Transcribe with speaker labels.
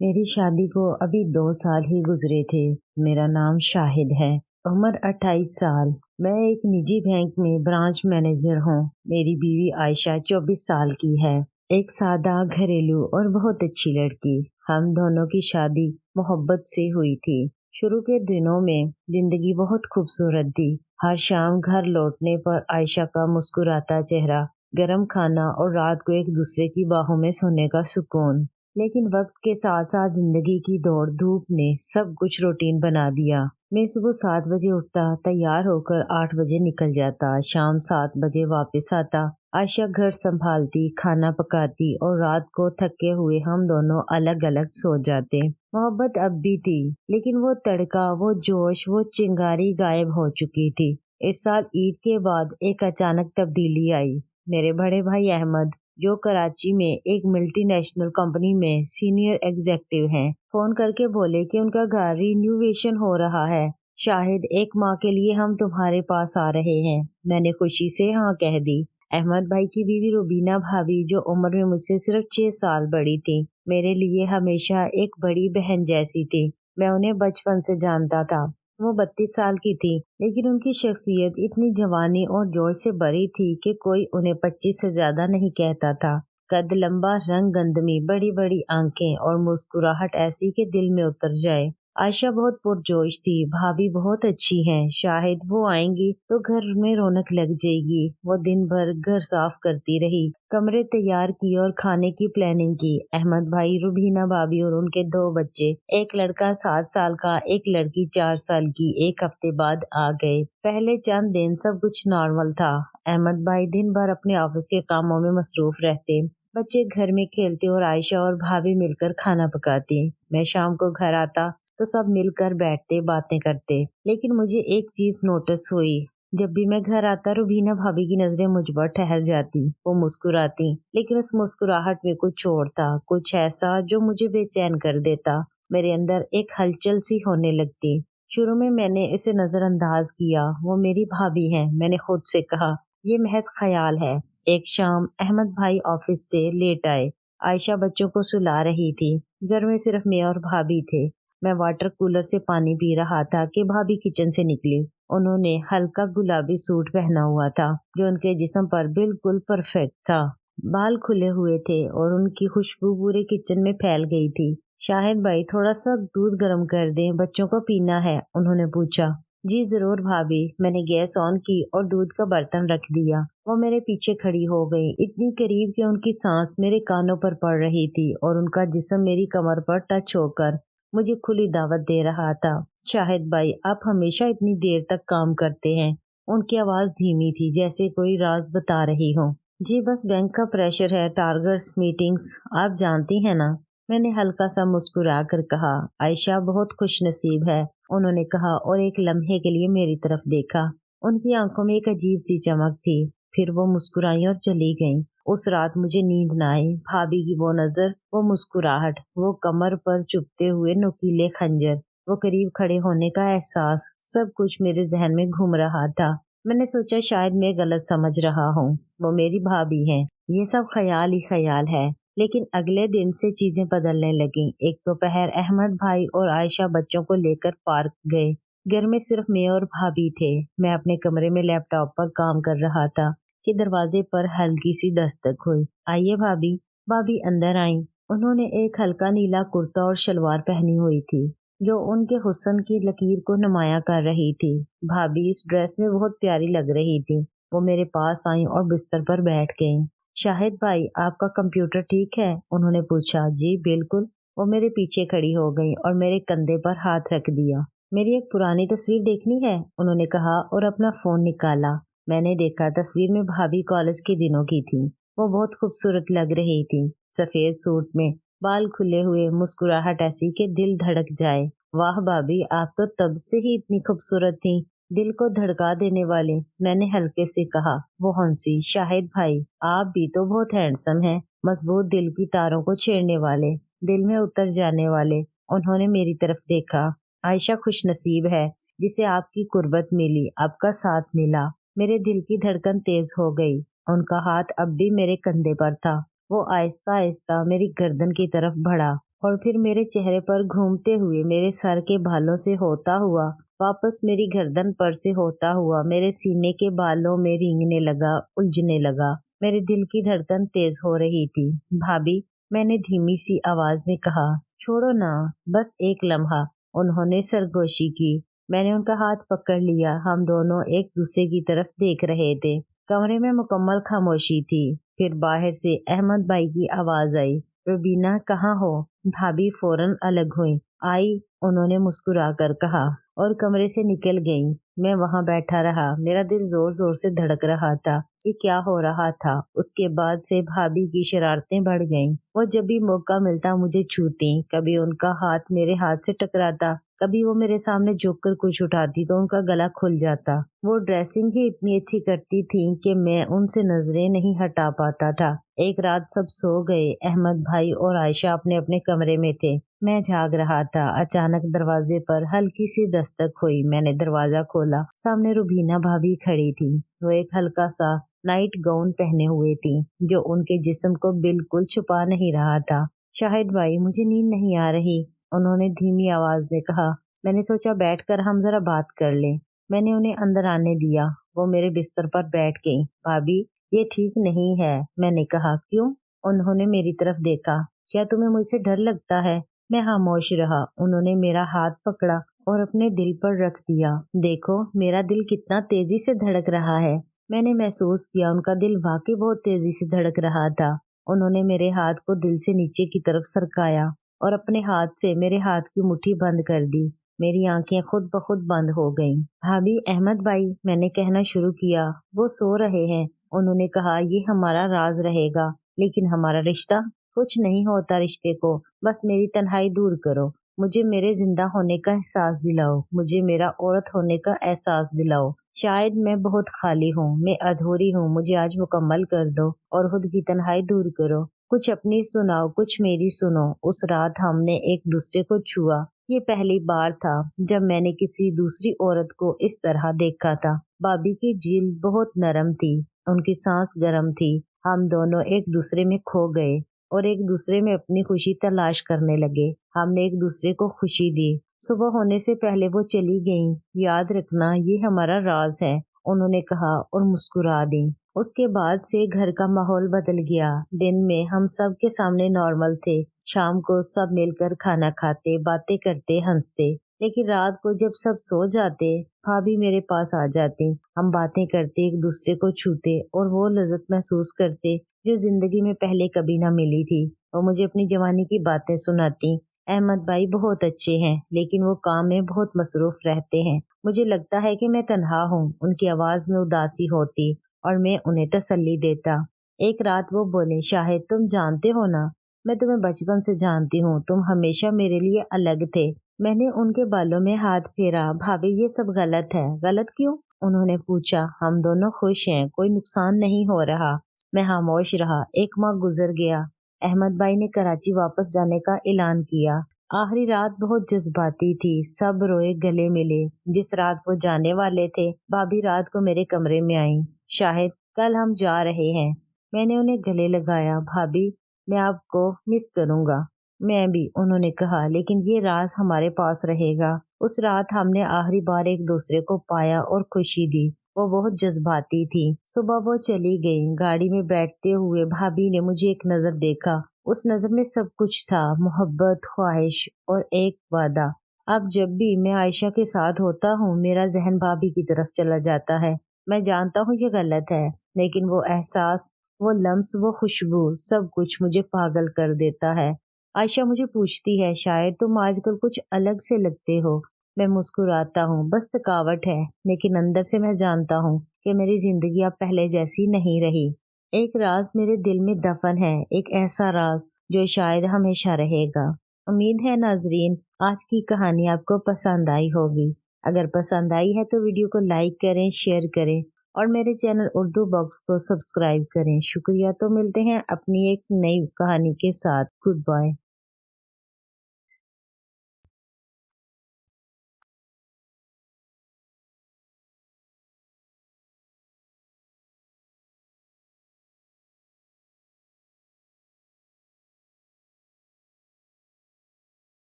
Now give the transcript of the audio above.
Speaker 1: मेरी शादी को अभी 2 साल ही गुजरे थे। मेरा नाम शाहिद है। उम्र 28 साल। मैं एक निजी बैंक में ब्रांच मैनेजर हूँ। मेरी बीवी आयशा 24 साल की है। एक सादा, घरेलू और बहुत अच्छी लड़की। हम दोनों की शादी मोहब्बत से हुई थी। शुरू के दिनों में जिंदगी बहुत खूबसूरत थी। हर शाम घर लौटने पर आयशा का मुस्कुराता चेहरा, गरम खाना और रात को एक दूसरे की बाहों में सोने का सुकून। लेकिन वक्त के साथ साथ जिंदगी की दौड़ धूप ने सब कुछ रूटीन बना दिया। मैं सुबह 7 बजे उठता, तैयार होकर 8 बजे निकल जाता, शाम 7 बजे वापस आता। आयशा घर संभालती, खाना पकाती और रात को थके हुए हम दोनों अलग अलग सो जाते। मोहब्बत अब भी थी, लेकिन वो तड़का, वो जोश, वो चिंगारी गायब हो चुकी थी। इस साल ईद के बाद एक अचानक तब्दीली आई। मेरे बड़े भाई अहमद, जो कराची में एक मल्टीनेशनल कंपनी में सीनियर एग्जीक्यूटिव हैं, फोन करके बोले कि उनका घर रिन्यूवेशन हो रहा है। शाहिद, एक माह के लिए हम तुम्हारे पास आ रहे हैं। मैंने खुशी से हाँ कह दी। अहमद भाई की बीवी रुबीना भाभी, जो उम्र में मुझसे सिर्फ 6 साल बड़ी थी, मेरे लिए हमेशा एक बड़ी बहन जैसी थी। मैं उन्हें बचपन से जानता था। वो 32 साल की थी, लेकिन उनकी शख्सियत इतनी जवानी और जोश से भरी थी कि कोई उन्हें 25 से ज्यादा नहीं कहता था। कद लंबा, रंग गंदमी, बड़ी बड़ी आंखें और मुस्कुराहट ऐसी कि दिल में उतर जाए। आयशा बहुत पुरजोश थी। भाभी बहुत अच्छी हैं। शाहिद, वो आएंगी तो घर में रौनक लग जाएगी। वो दिन भर घर साफ करती रही, कमरे तैयार किए और खाने की प्लानिंग की। अहमद भाई, रुबीना भाभी और उनके 2 बच्चे, एक लड़का 7 साल का, एक लड़की 4 साल की, एक हफ्ते बाद आ गए। पहले चंद दिन सब कुछ नॉर्मल था। अहमद भाई दिन भर अपने ऑफिस के कामों में मसरूफ रहते, बच्चे घर में खेलते और आयशा और भाभी मिलकर खाना पकाती। मैं शाम को घर आता तो सब मिलकर बैठते, बातें करते। लेकिन मुझे एक चीज नोटिस हुई। जब भी मैं घर आता, रुबीना भाभी की नजरें मुझ पर ठहर जाती। वो मुस्कुराती, लेकिन उस मुस्कुराहट में कुछ और था, कुछ ऐसा जो मुझे बेचैन कर देता। मेरे अंदर एक हलचल सी होने लगती। शुरू में मैंने इसे नजरअंदाज किया। वो मेरी भाभी हैं, मैंने खुद से कहा। ये महज ख्याल है। एक शाम अहमद भाई ऑफिस से लेट आए। आयशा बच्चों को सुला रही थी। घर में सिर्फ मैं और भाभी थे। मैं वाटर कूलर से पानी पी रहा था कि भाभी किचन से निकली। उन्होंने हल्का गुलाबी सूट पहना हुआ था, जो उनके जिस्म पर बिल्कुल परफेक्ट था। बाल खुले हुए थे और उनकी खुशबू पूरे किचन में फैल गई थी। शाहिद भाई, थोड़ा सा दूध गर्म कर दें, बच्चों को पीना है, उन्होंने पूछा। जी जरूर भाभी। मैंने गैस ऑन की और दूध का बर्तन रख दिया। वो मेरे पीछे खड़ी हो गई, इतनी करीब कि उनकी सांस मेरे कानों पर पड़ रही थी और उनका जिस्म मेरी कमर पर टच होकर मुझे खुली दावत दे रहा था। शाहिद भाई, आप हमेशा इतनी देर तक काम करते हैं? उनकी आवाज धीमी थी, जैसे कोई राज बता रही हो। जी बस बैंक का प्रेशर है, टारगेट्स, मीटिंग्स, आप जानती हैं ना, मैंने हल्का सा मुस्कुरा कर कहा। आयशा बहुत खुश नसीब है, उन्होंने कहा और एक लम्हे के लिए मेरी तरफ देखा। उनकी आंखों में एक अजीब सी चमक थी। फिर वो मुस्कुराई और चली गईं। उस रात मुझे नींद न आई। भाभी की वो नजर, वो मुस्कुराहट, वो कमर पर चुभते हुए नुकीले खंजर, वो करीब खड़े होने का एहसास, सब कुछ मेरे जहन में घूम रहा था। मैंने सोचा शायद मैं गलत समझ रहा हूँ, वो मेरी भाभी हैं, ये सब ख्याल ही ख्याल है। लेकिन अगले दिन से चीजें बदलने लगीं। एक दोपहर अहमद भाई और आयशा बच्चों को लेकर पार्क गए। घर में सिर्फ मैं और भाभी थे। मैं अपने कमरे में लैपटॉप पर काम कर रहा था कि दरवाजे पर हल्की सी दस्तक हुई। आइए भाभी। भाभी अंदर आईं। उन्होंने एक हल्का नीला कुर्ता और शलवार पहनी हुई थी, जो उनके हुस्न की लकीर को नुमाया कर रही थी। भाभी इस ड्रेस में बहुत प्यारी लग रही थी। वो मेरे पास आईं और बिस्तर पर बैठ गईं। शाहिद भाई, आपका कंप्यूटर ठीक है? उन्होंने पूछा। जी बिल्कुल। वो मेरे पीछे खड़ी हो गई और मेरे कंधे पर हाथ रख दिया। मेरी एक पुरानी तस्वीर देखनी है, उन्होंने कहा और अपना फोन निकाला। मैंने देखा, तस्वीर में भाभी कॉलेज के दिनों की थी। वो बहुत खूबसूरत लग रही थी, सफेद सूट में, बाल खुले हुए, मुस्कुराहट ऐसी कि दिल धड़क जाए। वाह भाभी, आप तो तब से ही इतनी खूबसूरत थी, दिल को धड़का देने वाली, मैंने हल्के से कहा। वो हंसी। शाहिद भाई, आप भी तो बहुत हैंडसम हैं, मजबूत दिल की तारों को छेड़ने वाले, दिल में उतर जाने वाले। उन्होंने मेरी तरफ देखा। आयशा खुश नसीब है, जिसे आपकी कुर्बत मिली, आपका साथ मिला। मेरे दिल की धड़कन तेज हो गई। उनका हाथ अब भी मेरे कंधे पर था। वो आहिस्ता आहिस्ता मेरी गर्दन की तरफ बढ़ा اور پھر میرے چہرے پر گھومتے ہوئے میرے سر کے بالوں سے ہوتا ہوا واپس میری گردن پر سے ہوتا ہوا میرے سینے کے بالوں میں رینگنے لگا، الجھنے لگا۔ میرے دل کی دھڑکن تیز ہو رہی تھی۔ بھابھی، میں نے دھیمی سی آواز میں کہا، چھوڑو نا، بس ایک لمحہ۔ انہوں نے سرگوشی کی۔ میں نے ان کا ہاتھ پکڑ لیا۔ ہم دونوں ایک دوسرے کی طرف دیکھ رہے تھے۔ کمرے میں مکمل خاموشی تھی۔ پھر باہر سے احمد بھائی کی آواز آئی، روبینہ کہاں ہو؟ بھابھی فوراً الگ ہوئی۔ آئی، انہوں نے مسکرا کر کہا، اور کمرے سے نکل گئیں۔ میں وہاں بیٹھا رہا۔ میرا دل زور زور سے دھڑک رہا تھا۔ یہ کیا ہو رہا تھا؟ اس کے بعد سے بھابھی کی شرارتیں بڑھ گئیں۔ وہ جب بھی موقع ملتا مجھے چھوتی، کبھی ان کا ہاتھ میرے ہاتھ سے ٹکراتا، کبھی وہ میرے سامنے جھک کر کچھ اٹھاتی تو ان کا گلا کھل جاتا۔ وہ ڈریسنگ ہی اتنی اچھی کرتی تھیں کہ میں ان سے نظریں نہیں ہٹا پاتا تھا۔ ایک رات سب سو گئے۔ احمد بھائی اور عائشہ اپنے اپنے کمرے میں تھے۔ میں جاگ رہا تھا۔ اچانک دروازے پر ہلکی سی دستک ہوئی۔ میں نے دروازہ کھولا۔ سامنے روبینہ بھابھی کھڑی تھی۔ وہ ایک ہلکا سا نائٹ گاؤن پہنے ہوئے تھی جو ان کے جسم کو بالکل چھپا نہیں رہا تھا۔ شاہد بھائی، مجھے نیند نہیں آ رہی، انہوں نے دھیمی آواز میں کہا۔ میں نے سوچا بیٹھ کر ہم ذرا بات کر لیں۔ میں نے انہیں اندر آنے دیا۔ وہ میرے بستر پر بیٹھ گئیں۔ بھابھی، یہ ٹھیک نہیں ہے، میں نے کہا۔ کیوں؟ انہوں نے میری طرف دیکھا۔ کیا تمہیں مجھ سے ڈر لگتا ہے؟ میں خاموش رہا۔ انہوں نے میرا ہاتھ پکڑا اور اپنے دل پر رکھ دیا۔ دیکھو میرا دل کتنا تیزی سے دھڑک رہا ہے۔ میں نے محسوس کیا ان کا دل واقعی بہت تیزی سے دھڑک رہا تھا۔ انہوں نے میرے ہاتھ کو دل سے نیچے کی طرف سرکایا اور اپنے ہاتھ سے میرے ہاتھ کی مٹھی بند کر دی۔ میری آنکھیں خود بخود بند ہو گئیں۔ بھابھی، احمد بھائی، میں نے کہنا شروع کیا، وہ سو رہے ہیں۔ انہوں نے کہا، یہ ہمارا راز رہے گا، لیکن ہمارا رشتہ؟ کچھ نہیں ہوتا رشتے کو، بس میری تنہائی دور کرو۔ مجھے میرے زندہ ہونے کا احساس دلاؤ، مجھے میرا عورت ہونے کا احساس دلاؤ۔ شاید میں بہت خالی ہوں، میں ادھوری ہوں، مجھے آج مکمل کر دو اور خود کی تنہائی دور کرو۔ کچھ اپنی سناؤ، کچھ میری سنو۔ اس رات ہم نے ایک دوسرے کو چھوا۔ یہ پہلی بار تھا جب میں نے کسی دوسری عورت کو اس طرح دیکھا تھا۔ بھابھی کی جلد بہت نرم تھی، ان کی سانس گرم تھی۔ ہم دونوں ایک دوسرے میں کھو گئے اور ایک دوسرے میں اپنی خوشی تلاش کرنے لگے۔ ہم نے ایک دوسرے کو خوشی دی۔ صبح ہونے سے پہلے وہ چلی گئیں۔ یاد رکھنا، یہ ہمارا راز ہے، انہوں نے کہا اور مسکرا دیں۔ اس کے بعد سے گھر کا ماحول بدل گیا۔ دن میں ہم سب کے سامنے نارمل تھے۔ شام کو سب مل کر کھانا کھاتے، باتیں کرتے، ہنستے۔ لیکن رات کو جب سب سو جاتے، بھابھی میرے پاس آ جاتی۔ ہم باتیں کرتے، ایک دوسرے کو چھوتے اور وہ لذت محسوس کرتے جو زندگی میں پہلے کبھی نہ ملی تھی۔ وہ مجھے اپنی جوانی کی باتیں سناتی۔ احمد بھائی بہت اچھے ہیں، لیکن وہ کام میں بہت مصروف رہتے ہیں۔ مجھے لگتا ہے کہ میں تنہا ہوں۔ ان کی آواز میں اداسی ہوتی اور میں انہیں تسلی دیتا۔ ایک رات وہ بولے، شاہد تم جانتے ہو نا، میں تمہیں بچپن سے جانتی ہوں، تم ہمیشہ میرے لیے الگ تھے۔ میں نے ان کے بالوں میں ہاتھ پھیرا۔ بھابھی، یہ سب غلط ہے۔ غلط کیوں؟ انہوں نے پوچھا۔ ہم دونوں خوش ہیں، کوئی نقصان نہیں ہو رہا۔ میں خاموش رہا۔ ایک ماہ گزر گیا۔ احمد بھائی نے کراچی واپس جانے کا اعلان کیا۔ آخری رات بہت جذباتی تھی، سب روئے، گلے ملے۔ جس رات وہ جانے والے تھے، بھابھی رات کو میرے کمرے میں آئیں۔ شاہد، کل ہم جا رہے ہیں۔ میں نے انہیں گلے لگایا۔ بھابھی، میں آپ کو مس کروں گا۔ میں بھی، انہوں نے کہا، لیکن یہ راز ہمارے پاس رہے گا۔ اس رات ہم نے آخری بار ایک دوسرے کو پایا اور خوشی دی۔ وہ بہت جذباتی تھی۔ صبح وہ چلی گئی۔ گاڑی میں بیٹھتے ہوئے بھابھی نے مجھے ایک نظر دیکھا۔ اس نظر میں سب کچھ تھا، محبت، خواہش اور ایک وعدہ۔ اب جب بھی میں عائشہ کے ساتھ ہوتا ہوں، میرا ذہن بھابھی کی طرف چلا جاتا ہے۔ میں جانتا ہوں یہ غلط ہے، لیکن وہ احساس، وہ لمس، وہ خوشبو، سب کچھ مجھے پاگل کر دیتا ہے۔ عائشہ مجھے پوچھتی ہے، شاید تم آج کل کچھ الگ سے لگتے ہو۔ میں مسکراتا ہوں، بس تھکاوٹ ہے، لیکن اندر سے میں جانتا ہوں کہ میری زندگی اب پہلے جیسی نہیں رہی۔ ایک راز میرے دل میں دفن ہے، ایک ایسا راز جو شاید ہمیشہ رہے گا۔ امید ہے ناظرین، آج کی کہانی آپ کو پسند آئی ہوگی۔ اگر پسند آئی ہے تو ویڈیو کو لائک کریں، شیئر کریں اور میرے چینل اردو باکس کو سبسکرائب کریں۔ شکریہ۔ تو ملتے ہیں اپنی ایک نئی کہانی کے ساتھ۔ Good bye.